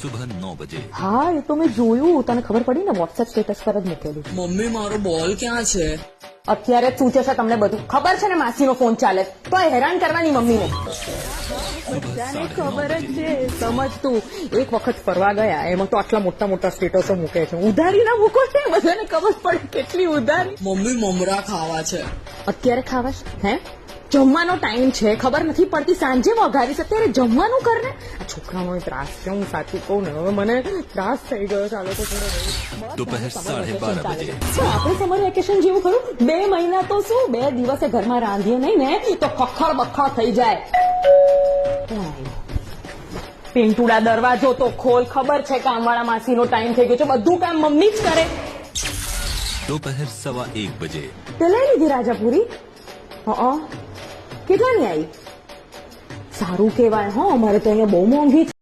सुबह 9 बजे। હા એ તો મેં જોયું, તને ખબર પડી ને, વોટ્સએપ સ્ટેટસ પર જ મૂકેલું. મમ્મી મારો બોલ ક્યાં છે? અત્યારે જ પૂછે છે તમને બધું ખબર છે ને, માસીનો ફોન ચાલે તો હેરાન કરવાની મમ્મીને. બધાને ખબર જ છે, સમજ તું. એક વખત ફરવા ગયા એમાં તો આટલા મોટા મોટા સ્ટેટસો મૂકે છે, ઉધારી ના મૂકો છે, બધાને ખબર પડે કેટલી ઉધારી. મમ્મી મમરા ખાવા છે. અત્યારે ખાવા છે? હે, જમવાનો ટાઈમ છે, ખબર નથી પડતી, સાંજે વઘારીશ, અત્યારે જમવાનું કર ને. આ છોકરાનો ત્રાસ છે, હું સાચું કહું ને, હવે મને ત્રાસ થઈ ગયો. ચાલો તો दोपहर 12:30 बजे। આપણે સમર વેકેશન જેવું ખરું, 2 મહિના તો શું, 2 દિવસે ઘરમાં રાંધીએ નહીં ને તો ખખર બખર થઈ જાય. પિંટુડા દરવાજો તો ખોલ, ખબર છે કામવાળા માસીનો ટાઈમ થઈ ગયો છે, બધું કામ મમ્મી જ કરે. दोपहर 1:15 बजे। તે લઈ લીધી રાજાપુરી? હા, કેટલાની આવી? સારું કહેવાય. હા, અમારે તો અહીંયા બહુ મોંઘી છે.